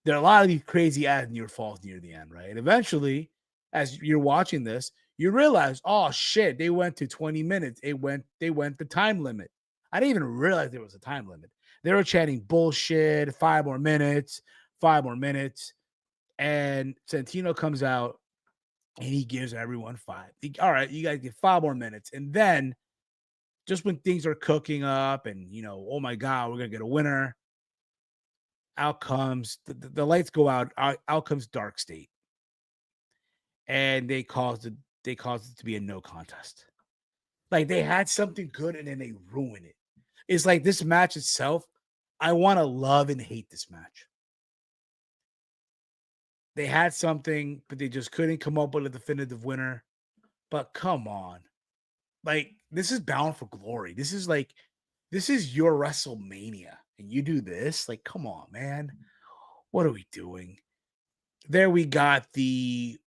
There are a lot of these crazy ass near falls near the end, right? And eventually, as you're watching this, you realize, oh shit, they went to 20 minutes. They went the time limit. I didn't even realize there was a time limit. They were chanting bullshit, 5 more minutes. And Santino comes out and he gives everyone 5. All right, you guys get 5 more minutes. And then just when things are cooking up and, oh my God, we're going to get a winner, out comes, the lights go out comes Dark State. And they caused it to be a no contest. Like they had something good and then they ruin it. It's like this match itself, I want to love and hate this match. They had something, but they just couldn't come up with a definitive winner. But come on. Like, this is Bound for Glory. This is your WrestleMania. And you do this? Like, come on, man. What are we doing? There we got the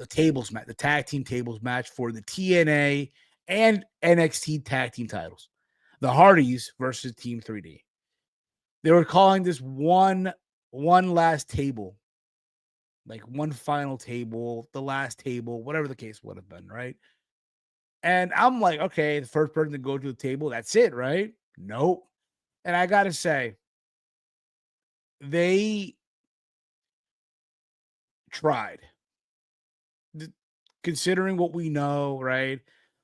tables match, the tag team tables match for the TNA and NXT tag team titles. The Hardys versus Team 3D. They were calling this one last table, like one final table, the last table, whatever the case would have been, right? And I'm like, okay, the first person to go to the table, that's it, right? Nope. And I got to say, they tried. Considering what we know, right?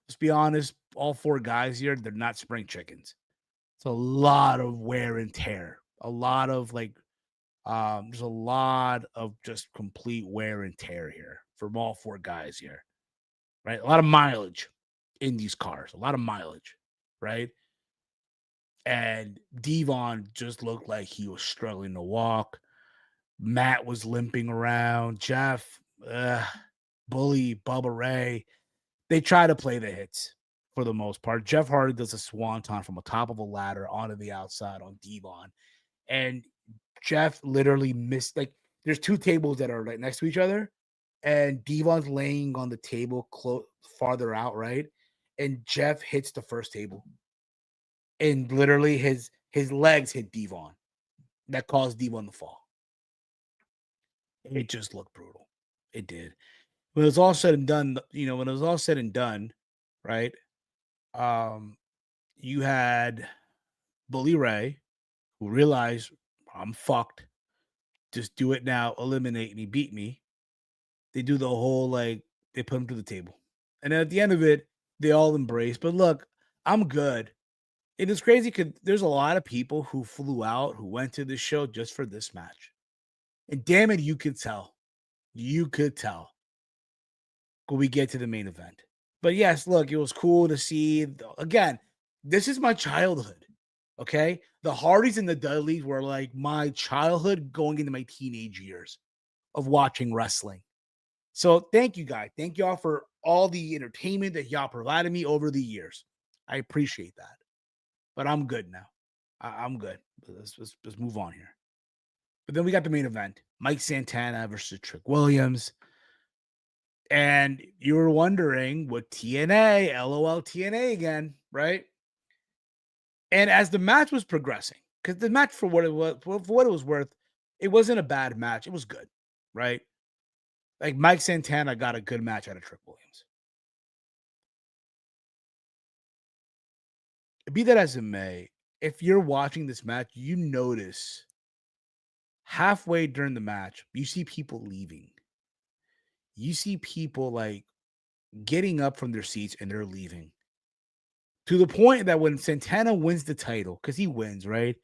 Let's be honest, all 4 guys here, they're not spring chickens. It's a lot of wear and tear. A lot of there's a lot of just complete wear and tear here from all 4 guys here. Right? A lot of mileage in these cars, a lot of mileage, right? And Devon just looked like he was struggling to walk. Matt was limping around. Jeff, Bully, Bubba Ray, they try to play the hits for the most part. Jeff Hardy does a swanton from the top of a ladder onto the outside on Devon. And Jeff literally missed, there's 2 tables that are right next to each other. And Devon's laying on the table farther out, right? And Jeff hits the first table. And literally his legs hit Devon. That caused Devon to fall. It just looked brutal. It did. When it was all said and done, right? You had Bully Ray, who realized I'm fucked. Just do it now, eliminate me, beat me. They do the whole they put him to the table. And at the end of it, they all embrace. But look, I'm good. It is crazy because there's a lot of people who flew out, who went to this show just for this match. And damn it, you could tell. You could tell when we get to the main event. But yes, look, it was cool to see. Again, this is my childhood, okay? The Hardys and the Dudleys were like my childhood going into my teenage years of watching wrestling. So thank you, guys. Thank y'all for all the entertainment that y'all provided me over the years. I appreciate that. But I'm good now. I'm good. Let's move on here. But then we got the main event. Mike Santana versus Trick Williams. And you were wondering, what TNA, LOL TNA again, right? And as the match was progressing, because the match for what it was worth, it wasn't a bad match. It was good, right? Like Mike Santana got a good match out of Trick Williams. Be that as it may, if you're watching this match, you notice halfway during the match, you see people leaving. You see people getting up from their seats and they're leaving. To the point that when Santana wins the title, because he wins, right?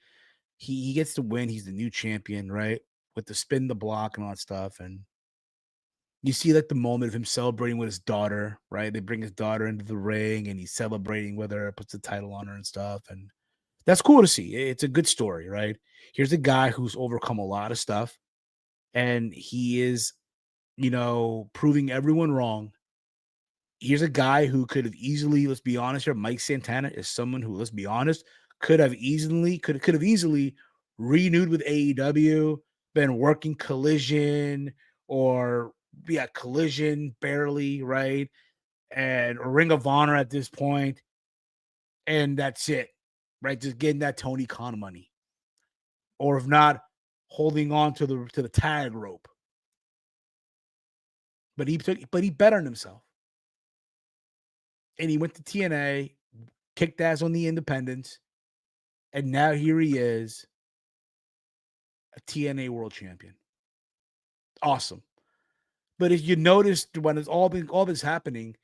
He gets to win. He's the new champion, right? With the spin the block and all that stuff. And you see the moment of him celebrating with his daughter, right? They bring his daughter into the ring and he's celebrating with her, puts the title on her and stuff. And that's cool to see. It's a good story, right? Here's a guy who's overcome a lot of stuff. And he is, proving everyone wrong. Here's a guy who could have easily, let's be honest here, Mike Santana is someone who, let's be honest, could have easily renewed with AEW, been working Collision or Collision barely, right? And Ring of Honor at this point. And that's it, right? Just getting that Tony Khan money. Or if not, holding on to the tag rope. But he bet on himself. And he went to TNA, kicked ass on the independents, and now here he is, a TNA world champion. Awesome. But if you noticed when it's all this happening,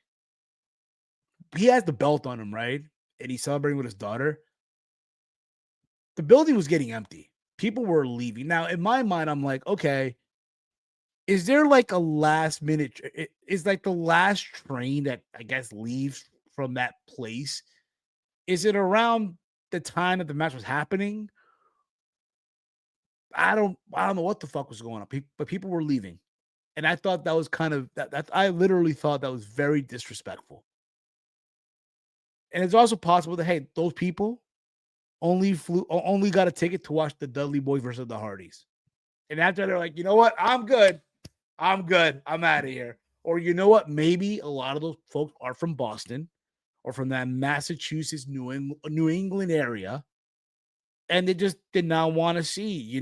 he has the belt on him, right? And he's celebrating with his daughter. The building was getting empty. People were leaving. Now, in my mind, I'm like, okay, is there a last minute? Is the last train that I guess leaves from that place? Is it around the time that the match was happening? I don't know what the fuck was going on, but people were leaving. And I thought that was kind of that I literally thought that was very disrespectful. And it's also possible that, hey, those people only got a ticket to watch the Dudley Boys versus the Hardys. And after they're like, you know what? I'm good. I'm out of here. Or you know what? Maybe a lot of those folks are from Boston or from that Massachusetts, New England area. And they just did not want to see,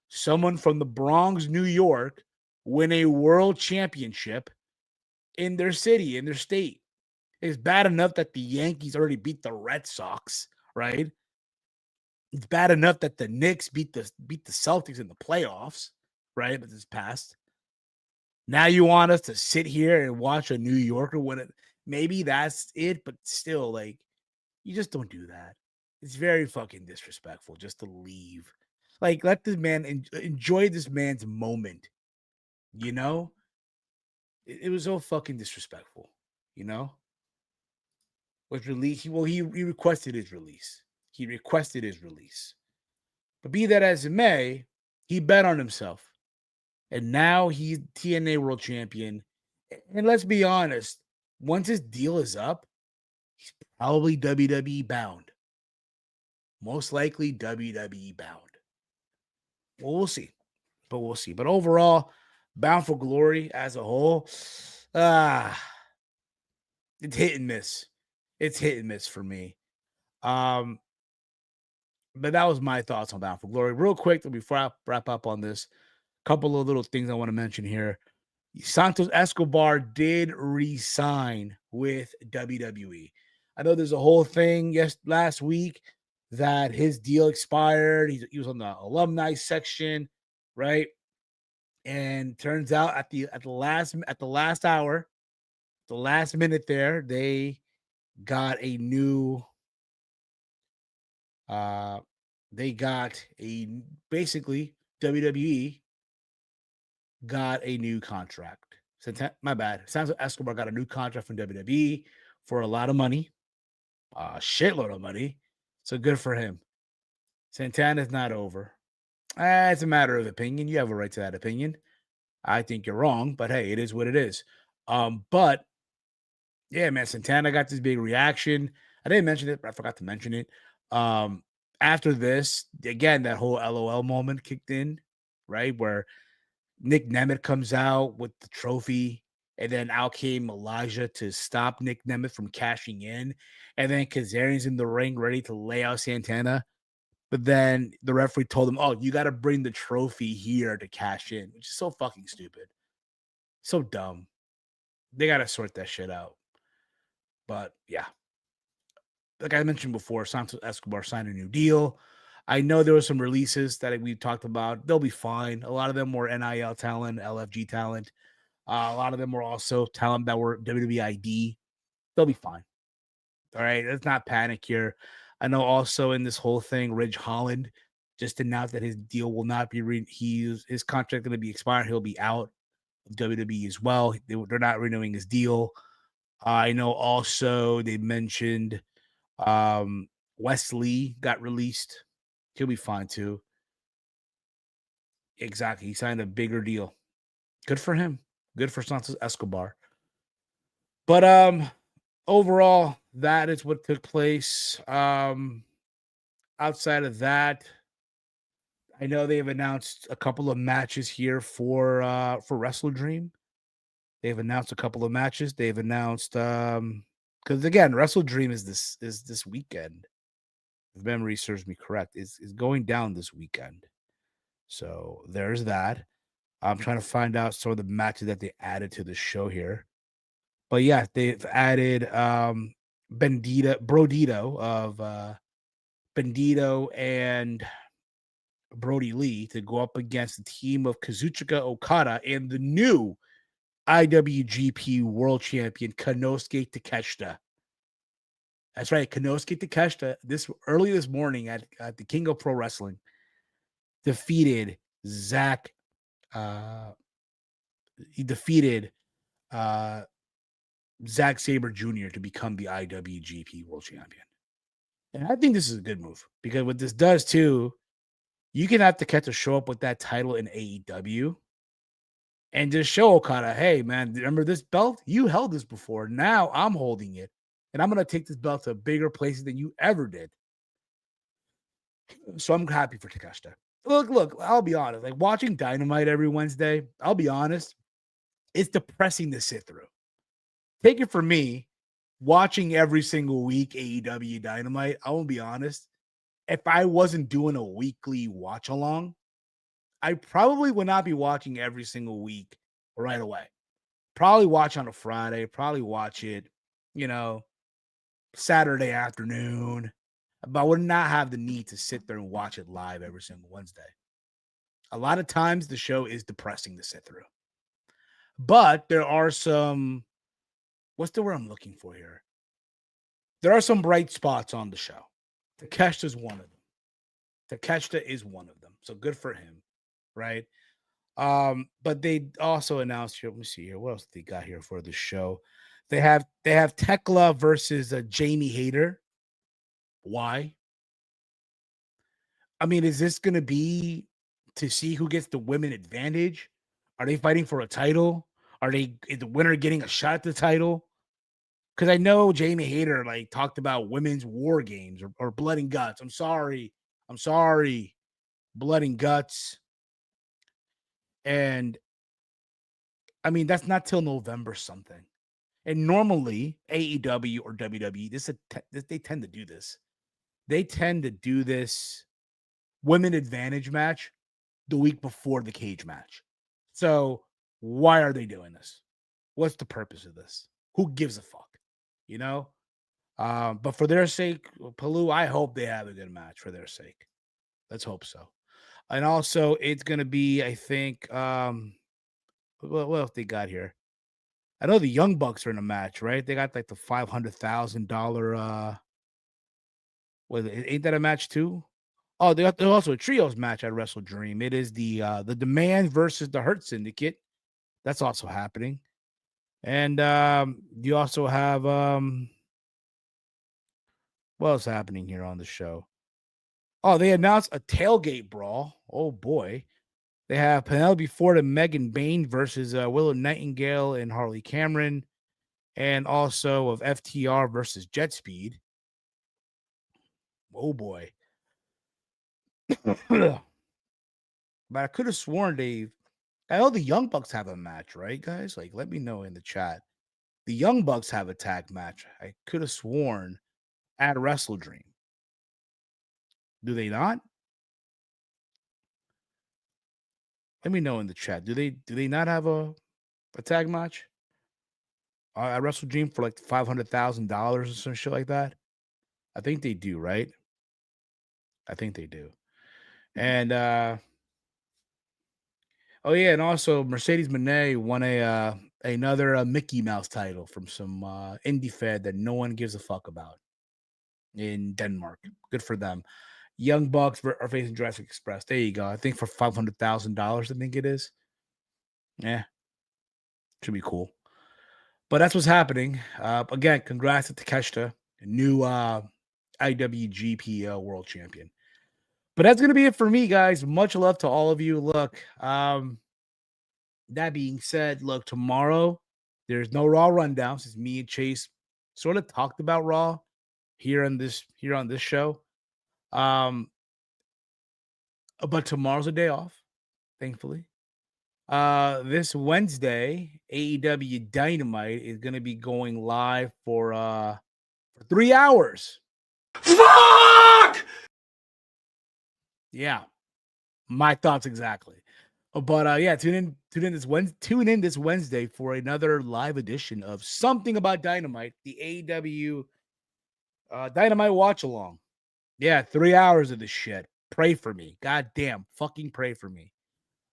someone from the Bronx, New York, win a world championship in their city, in their state. It's bad enough that the Yankees already beat the Red Sox, right? It's bad enough that the Knicks beat the Celtics in the playoffs, right? But this past. Now you want us to sit here and watch a New Yorker win it. Maybe that's it, but still, like, you just don't do that. It's very fucking disrespectful just to leave. Like, let this man enjoy this man's moment. You know, it was so fucking disrespectful. You know, was released. He requested his release. He requested his release. But be that as it may, he bet on himself. And now he's TNA World Champion. And let's be honest, once his deal is up, he's probably WWE bound. Most likely WWE bound. Well, we'll see. But overall, Bound for Glory as a whole, it's hit and miss. It's hit and miss for me. But that was my thoughts on Bound for Glory. Real quick, before I wrap up on this, couple of little things I want to mention here. Santos Escobar did re-sign with WWE. I know there's a whole thing last week that his deal expired. He was on the alumni section, right? And turns out at the last hour, the last minute there, they got a new basically WWE got a new contract. My bad. Santos Escobar got a new contract from WWE for a lot of money, a shitload of money. So good for him. Santana's not over. It's a matter of opinion. You have a right to that opinion. I think you're wrong, but hey, it is what it is. But yeah, man, Santana got this big reaction. I didn't mention it, but I forgot to mention it. After this, again, that whole LOL moment kicked in, right? Where Nick Nemeth comes out with the trophy, and then out came Elijah to stop Nick Nemeth from cashing in. And then Kazarian's in the ring ready to lay out Santana. But then the referee told him, oh, you got to bring the trophy here to cash in, which is so fucking stupid. So dumb. They got to sort that shit out. But yeah. Like I mentioned before, Santos Escobar signed a new deal. I know there were some releases that we talked about. They'll be fine. A lot of them were NIL talent, LFG talent. A lot of them were also talent that were WWE ID. They'll be fine. All right. Let's not panic here. I know also in this whole thing, Ridge Holland just announced that his deal will not be his contract going to be expired. He'll be out of WWE as well. They're not renewing his deal. I know also they mentioned Wesley got released. He'll be fine too. Exactly. He signed a bigger deal. Good for him. Good for Santos Escobar. But overall, that is what took place. Outside of that, I know they've announced a couple of matches here for Wrestle Dream. They've announced a couple of matches. They've announced because again, Wrestle Dream is this weekend. If memory serves me correct, is going down this weekend. So there's that. I'm trying to find out some of the matches that they added to the show here. But yeah, they've added Brodito of Bandito and Brody Lee to go up against the team of Kazuchika Okada and the new IWGP World Champion Konosuke Takeshita. That's right, Konosuke Takeshita early this morning at the King of Pro Wrestling defeated Zack. He defeated Zack Sabre Jr. to become the IWGP World Champion. And I think this is a good move because what this does too, you can have Takeshita show up with that title in AEW and just show Okada, hey man, remember this belt? You held this before. Now I'm holding it. And I'm going to take this belt to bigger places than you ever did. So I'm happy for Takeshita. Look, I'll be honest. Like watching Dynamite every Wednesday, I'll be honest, it's depressing to sit through. Take it from me, watching every single week AEW Dynamite, I will be honest, if I wasn't doing a weekly watch along, I probably would not be watching every single week right away. Probably watch on a Friday, probably watch it Saturday afternoon, but I would not have the need to sit there and watch it live every single Wednesday. A lot of times the show is depressing to sit through. But there are some, what's the word I'm looking for here? There are some bright spots on the show. Takeshita is one of them. Takeshita is one of them. So good for him, right? But they also announced here, let me see here. What else they got here for the show? They have Tekla versus Jamie Hayter. Why? I mean, is this going to be to see who gets the women advantage? Are they fighting for a title? Is the winner getting a shot at the title? Because I know Jamie Hayter talked about women's war games or blood and guts. I'm sorry, blood and guts. And I mean, that's not till November something. And normally AEW or WWE, they tend to do this. They tend to do this women advantage match the week before the cage match. So why are they doing this? What's the purpose of this? Who gives a fuck? But for their sake, Palou, I hope they have a good match for their sake. Let's hope so. And also, it's going to be, I think, what else they got here? I know the Young Bucks are in a match, right? They got the $500,000. Ain't that a match too? Oh, there's also a trios match at Wrestle Dream. It is the Demand versus the Hurt Syndicate. That's also happening. And you also have what else happening here on the show? Oh, they announced a tailgate brawl. Oh boy. They have Penelope Ford and Megan Bain versus Willow Nightingale and Harley Cameron, and also of FTR versus Jet Speed. Oh boy. But I could have sworn I know the Young Bucks have a match, right, guys? Let me know in the chat. The Young Bucks have a tag match. I could have sworn at Wrestle Dream. Do they not? Let me know in the chat. Do they not have a tag match? I Wrestle Dream for $500,000 or some shit like that. I think they do, right? I think they do. And oh yeah, and also Mercedes Moné won another Mickey Mouse title from some indie fed that no one gives a fuck about in Denmark. Good for them. Young Bucks are facing Jurassic Express. There you go. I think for $500,000. I think it is. Yeah, should be cool. But that's what's happening. Again, congrats to Takeshita, new IWGP World Champion. But that's going to be it for me, guys. Much love to all of you. Look, that being said, look, tomorrow there's no Raw rundown since me and Chase sort of talked about Raw here on this show. But tomorrow's a day off, thankfully. This Wednesday, AEW Dynamite is going to be going live for 3 hours. Fuck! Yeah, my thoughts exactly. But yeah, tune in this Wednesday for another live edition of Something About Dynamite, the AEW Dynamite watch along. Yeah, 3 hours of this shit. Pray for me. God damn, fucking pray for me.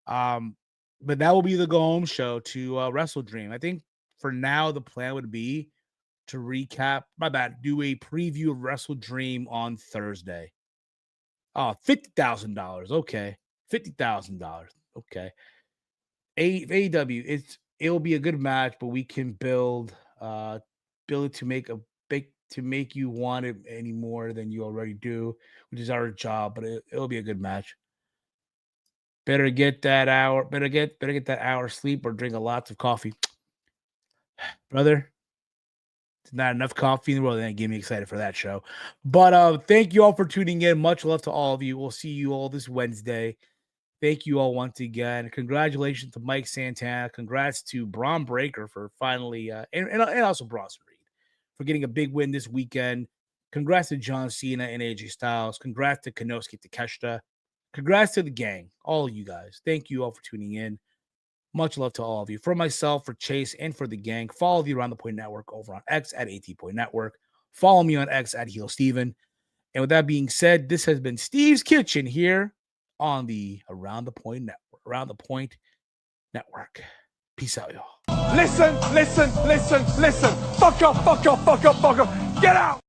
But that will be the go home show to Wrestle Dream. I think for now the plan would be to recap. Do a preview of Wrestle Dream on Thursday. Oh, $50,000. Okay, $50,000. Okay. AEW, it'll be a good match, but we can build it to make you want it any more than you already do, which is our job. But it'll be a good match. Better get that hour. Better get that hour sleep or drink lots of coffee, brother. It's not enough coffee in the world. That get me excited for that show. But thank you all for tuning in. Much love to all of you. We'll see you all this Wednesday. Thank you all once again. Congratulations to Mike Santana. Congrats to Braun Breaker for finally, and also Bronson Reed for getting a big win this weekend. Congrats to John Cena and AJ Styles. Congrats to Kanosuke Takeshita. Congrats to the gang, all of you guys. Thank you all for tuning in. Much love to all of you. For myself, for Chase, and for the gang, follow the Around the Point Network over on X at AT Point Network. Follow me on X at Heel Steven. And with that being said, this has been Steve's Kitchen here on the Around the Point Network. Around the Point Network. Peace out, y'all. Listen. Fuck up. Get out.